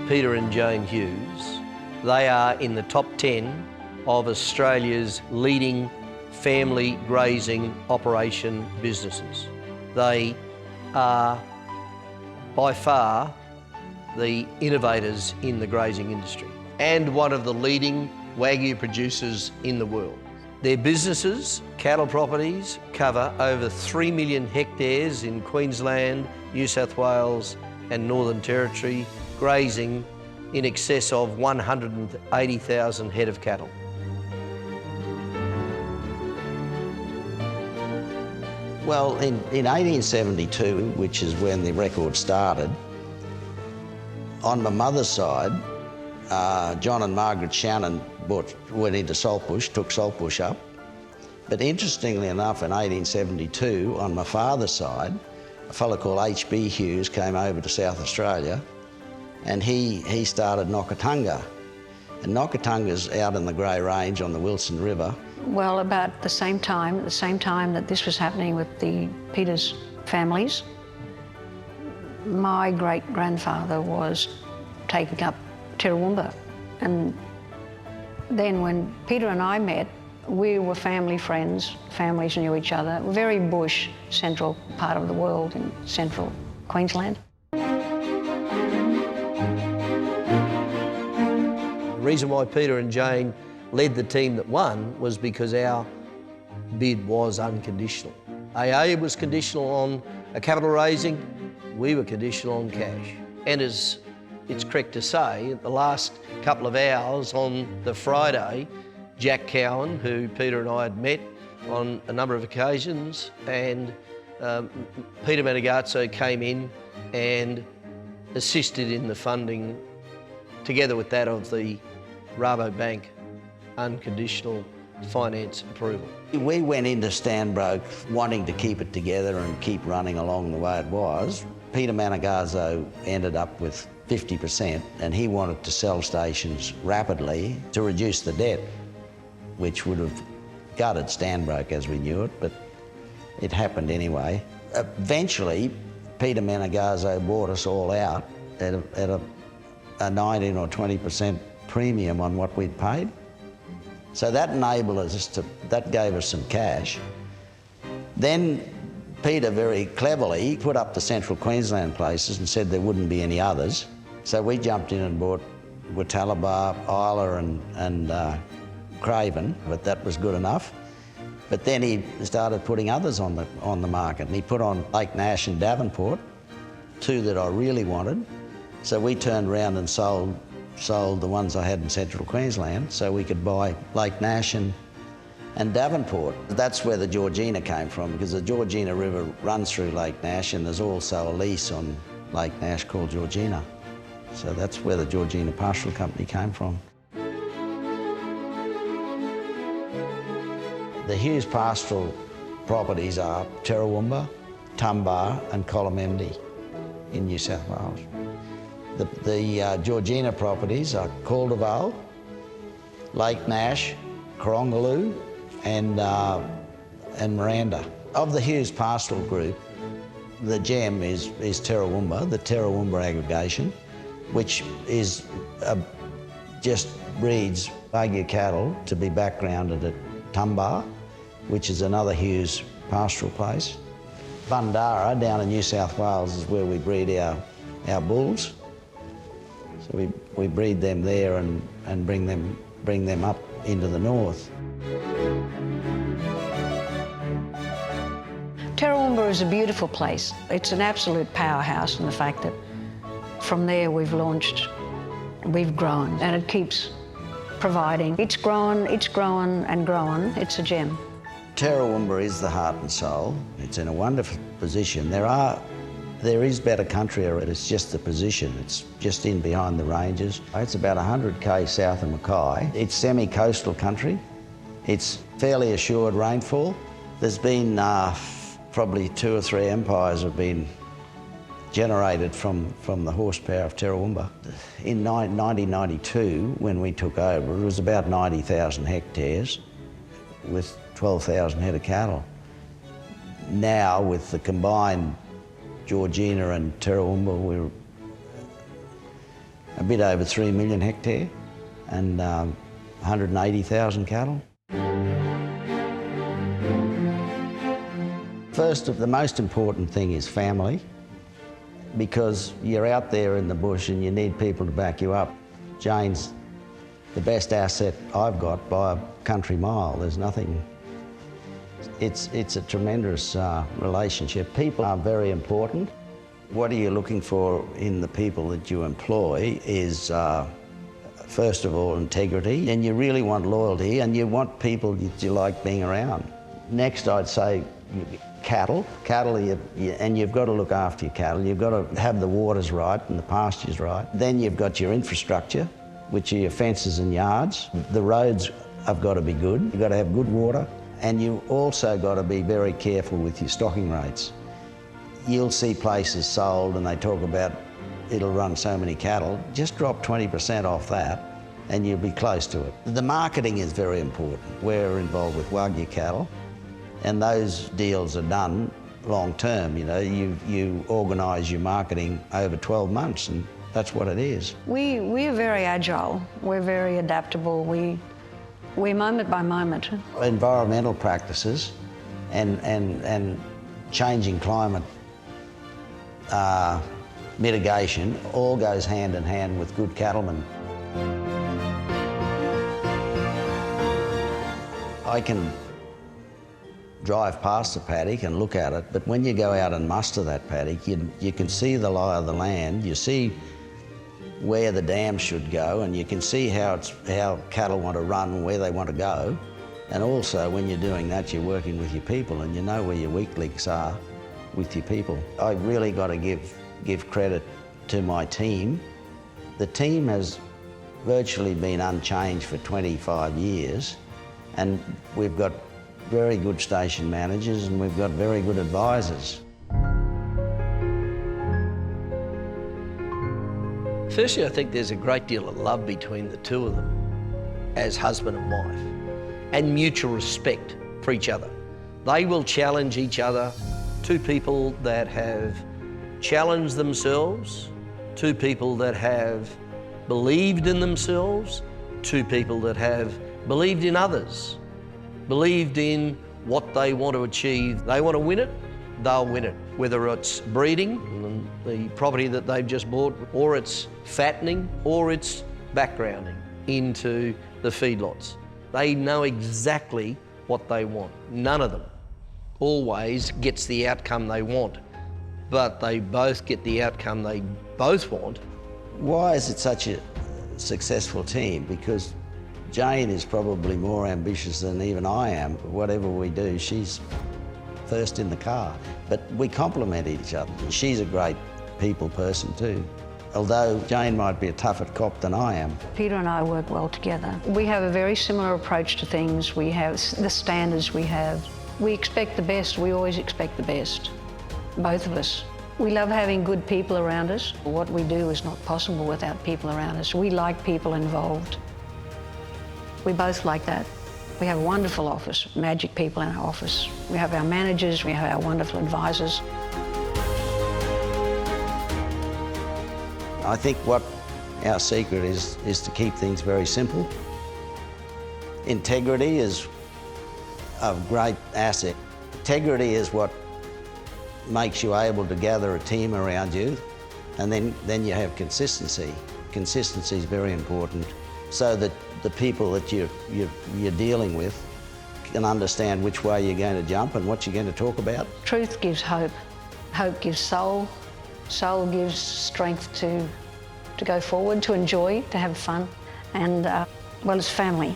Peter and Jane Hughes. They are in the top 10 of Australia's leading family grazing operation businesses. They are by far the innovators in the grazing industry and one of the leading Wagyu producers in the world. Their businesses, cattle properties, cover over 3 million hectares in Queensland, New South Wales and Northern Territory, grazing in excess of 180,000 head of cattle. Well, in 1872, which is when the record started, on my mother's side, John and Margaret Shannon went into Saltbush, took Saltbush up. But interestingly enough, in 1872, on my father's side, a fellow called H.B. Hughes came over to South Australia, and he started Nokatunga. And Nokatunga's out in the Grey Range on the Wilson River. Well, about the same time, at the same time that this was happening with the Peters families, my great-grandfather was taking up Tirrawumba. And then when Peter and I met, we were family friends, families knew each other. Very bush, central part of the world in central Queensland. The reason why Peter and Jane led the team that won was because our bid was unconditional. AA was conditional on a capital raising, we were conditional on cash. And as it's correct to say, at the last couple of hours on the Friday, Jack Cowan, who Peter and I had met on a number of occasions, and Peter Manigazzo came in and assisted in the funding, together with that of the Rabobank unconditional finance approval. We went into Stanbroke wanting to keep it together and keep running along the way it was. Peter Manigazzo ended up with 50%, and he wanted to sell stations rapidly to reduce the debt, which would have gutted Stanbroke as we knew it, but it happened anyway. Eventually, Peter Manigazzo bought us all out at a 19 or 20% premium on what we'd paid. So that enabled us that gave us some cash. Then Peter very cleverly put up the Central Queensland places and said there wouldn't be any others. So we jumped in and bought Watalabar, Isla and Craven, but that was good enough. But then he started putting others on the market, and he put on Lake Nash and Davenport, two that I really wanted. So we turned around and sold the ones I had in Central Queensland so we could buy Lake Nash and Davenport. That's where the Georgina came from, because the Georgina River runs through Lake Nash, and there's also a lease on Lake Nash called Georgina. So that's where the Georgina Pastoral Company came from. The Hughes pastoral properties are Tirrawumba, Tumbar and Colomendi in New South Wales. The Georgina properties are Caldervale, Lake Nash, Corongaloo and Miranda. Of the Hughes pastoral group, the gem is Tirrawumba, the Tirrawumba aggregation, which is just breeds Wagyu cattle to be backgrounded at Tumbar, which is another Hughes pastoral place. Bundara down in New South Wales is where we breed our bulls. So we breed them there and bring them up into the north. Tirrawumba is a beautiful place. It's an absolute powerhouse in the fact that from there we've grown, and it keeps providing. It's grown and grown. It's a gem. Tarrawumba is the heart and soul. It's in a wonderful position. There is better country, it's just the position. It's just in behind the ranges. It's about 100 south of Mackay. It's semi-coastal country. It's fairly assured rainfall. There's been probably 2 or 3 empires have been generated from the horsepower of Tarrawumba. In 1992, when we took over, it was about 90,000 hectares with 12,000 head of cattle. Now, with the combined Georgina and Tarrawumba, we're a bit over 3 million hectare and 180,000 cattle. First, the most important thing is family, because you're out there in the bush and you need people to back you up. Jane's the best asset I've got by a country mile. There's nothing. It's a tremendous relationship. People are very important. What are you looking for in the people that you employ is, first of all, integrity, and you really want loyalty, and you want people that you like being around. Next, I'd say cattle. And you've got to look after your cattle. You've got to have the waters right and the pastures right. Then you've got your infrastructure, which are your fences and yards. The roads have got to be good. You've got to have good water. And you also got to be very careful with your stocking rates. You'll see places sold and they talk about it'll run so many cattle. Just drop 20% off that and you'll be close to it. The marketing is very important. We're involved with Wagyu cattle and those deals are done long term. You know, you organise your marketing over 12 months and that's what it is. We are very agile. We're very adaptable. We're moment by moment. Environmental practices and changing climate mitigation all goes hand in hand with good cattlemen. I can drive past the paddock and look at it, but when you go out and muster that paddock, you can see the lie of the land, you see where the dam should go, and you can see how cattle want to run, where they want to go. And also, when you're doing that, you're working with your people and you know where your weak links are with your people. I've really got to give credit to my team. The team has virtually been unchanged for 25 years, and we've got very good station managers and we've got very good advisors. Firstly, I think there's a great deal of love between the two of them as husband and wife, and mutual respect for each other. They will challenge each other. Two people that have challenged themselves, two people that have believed in themselves, two people that have believed in others, believed in what they want to achieve. They want to win it, they'll win it. Whether it's breeding, the property that they've just bought, or it's fattening, or it's backgrounding into the feedlots. They know exactly what they want. None of them always gets the outcome they want, but they both get the outcome they both want. Why is it such a successful team? Because Jane is probably more ambitious than even I am. Whatever we do, she's first in the car. But we complement each other. She's a great people person too. Although Jane might be a tougher cop than I am. Peter and I work well together. We have a very similar approach to things. We have the standards we have. We expect the best. We always expect the best, both of us. We love having good people around us. What we do is not possible without people around us. We like people involved. We both like that. We have a wonderful office, magic people in our office. We have our managers, we have our wonderful advisors. I think what our secret is to keep things very simple. Integrity is a great asset. Integrity is what makes you able to gather a team around you, and then you have consistency. Consistency is very important, so that the people that you're dealing with can understand which way you're going to jump and what you're going to talk about. Truth gives hope. Hope gives soul. Soul gives strength to go forward, to enjoy, to have fun. And, well, it's family.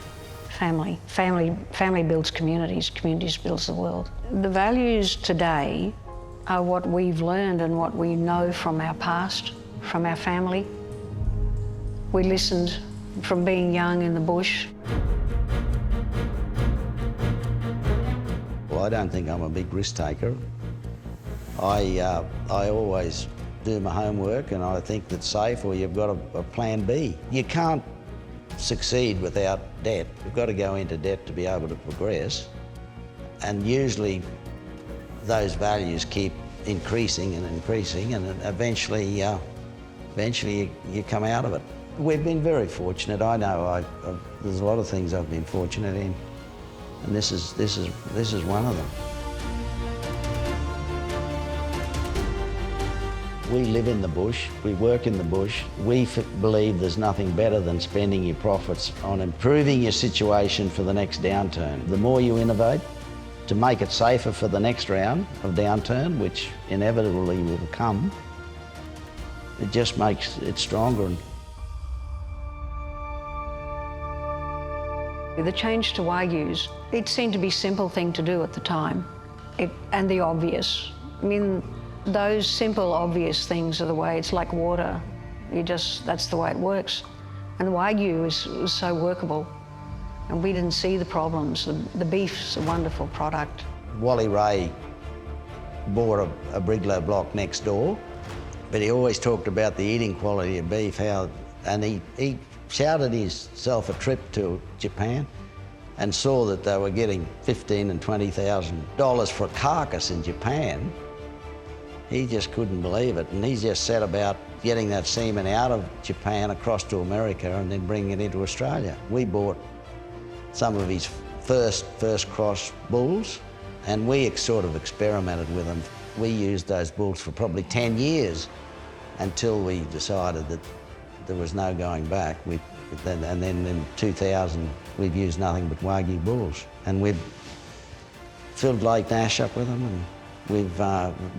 family. Family builds communities, communities builds the world. The values today are what we've learned and what we know from our past, from our family. We listened from being young in the bush. Well, I don't think I'm a big risk taker. I always do my homework, and I think that's safe, or you've got a plan B. You can't succeed without debt. You've got to go into debt to be able to progress. And usually those values keep increasing and increasing, and eventually you come out of it. We've been very fortunate. I know there's a lot of things I've been fortunate in, and this is one of them. We live in the bush, we work in the bush. We believe there's nothing better than spending your profits on improving your situation for the next downturn. The more you innovate to make it safer for the next round of downturn, which inevitably will come, it just makes it stronger. The change to Wagyus, it seemed to be a simple thing to do at the time, and the obvious. I mean, those simple, obvious things are the way, it's like water. That's the way it works. And the Wagyu was so workable, and we didn't see the problems. The beef's a wonderful product. Wally Ray bought a brigalow block next door, but he always talked about the eating quality of beef, and he shouted himself a trip to Japan and saw that they were getting $15,000 and $20,000 for a carcass in Japan. He just couldn't believe it, and he just set about getting that semen out of Japan across to America and then bringing it into Australia. We bought some of his first cross bulls, and we sort of experimented with them. We used those bulls for probably 10 years until we decided that there was no going back. And then in 2000, we've used nothing but Wagyu bulls, and we've filled Lake Nash up with them, and we've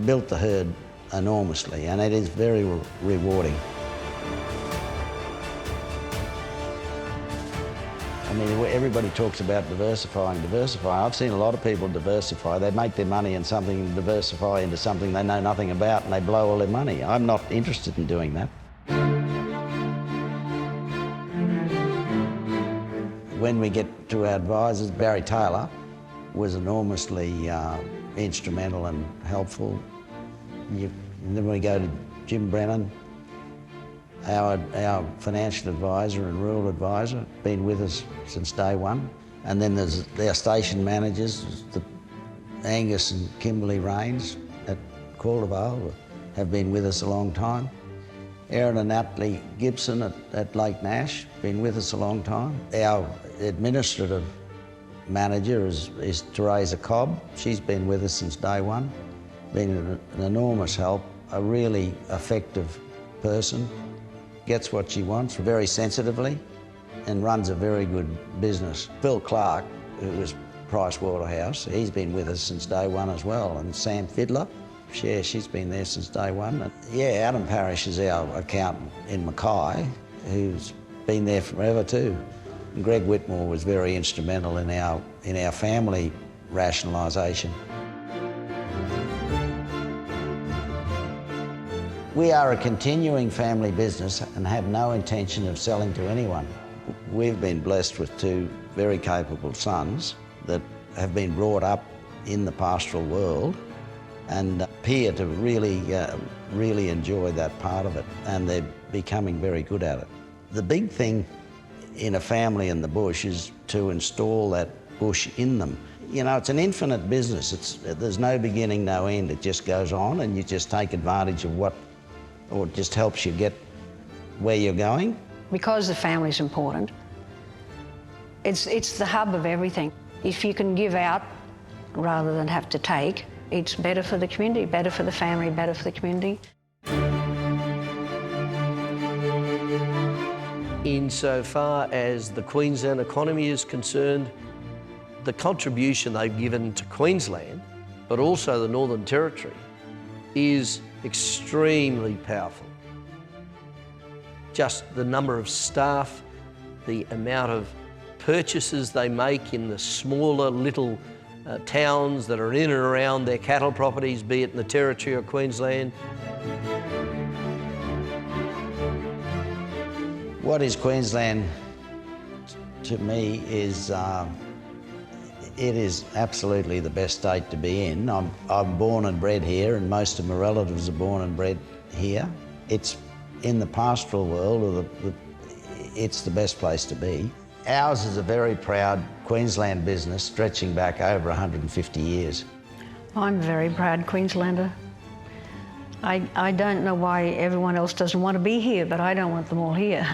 built the herd enormously, and it is very rewarding. I mean, everybody talks about diversifying. I've seen a lot of people diversify. They make their money in something and diversify into something they know nothing about, and they blow all their money. I'm not interested in doing that. When we get to our advisors, Barry Taylor was enormously instrumental and helpful. And then we go to Jim Brennan, our financial advisor and rural advisor, been with us since day one. And then there's our station managers, Angus and Kimberly Rains at Caldervale, have been with us a long time. Aaron and Natalie Gibson at Lake Nash, been with us a long time. Our administrative manager is Teresa Cobb. She's been with us since day one. Been an enormous help, a really effective person. Gets what she wants very sensitively and runs a very good business. Phil Clark, who was Price Waterhouse, he's been with us since day one as well. And Sam Fiddler, she's been there since day one. And yeah, Adam Parrish is our accountant in Mackay, who's been there forever too. And Greg Whitmore was very instrumental in our family rationalisation. We are a continuing family business and have no intention of selling to anyone. We've been blessed with two very capable sons that have been brought up in the pastoral world and appear to really enjoy that part of it, and they're becoming very good at it. The big thing in a family in the bush is to install that bush in them. You know, it's an infinite business. There's no beginning, no end. It just goes on, and you just take advantage of or it just helps you get where you're going. Because the family's important, it's the hub of everything. If you can give out rather than have to take, it's better for the community, better for the family, better for the community. Insofar as the Queensland economy is concerned, the contribution they've given to Queensland, but also the Northern Territory, is extremely powerful. Just the number of staff, the amount of purchases they make in the smaller little towns that are in and around their cattle properties, be it in the Territory or Queensland. What is Queensland to me is it is absolutely the best state to be in. I'm born and bred here, and most of my relatives are born and bred here. It's in the pastoral world, or it's the best place to be. Ours is a very proud Queensland business stretching back over 150 years. I'm a very proud Queenslander. I don't know why everyone else doesn't want to be here, but I don't want them all here.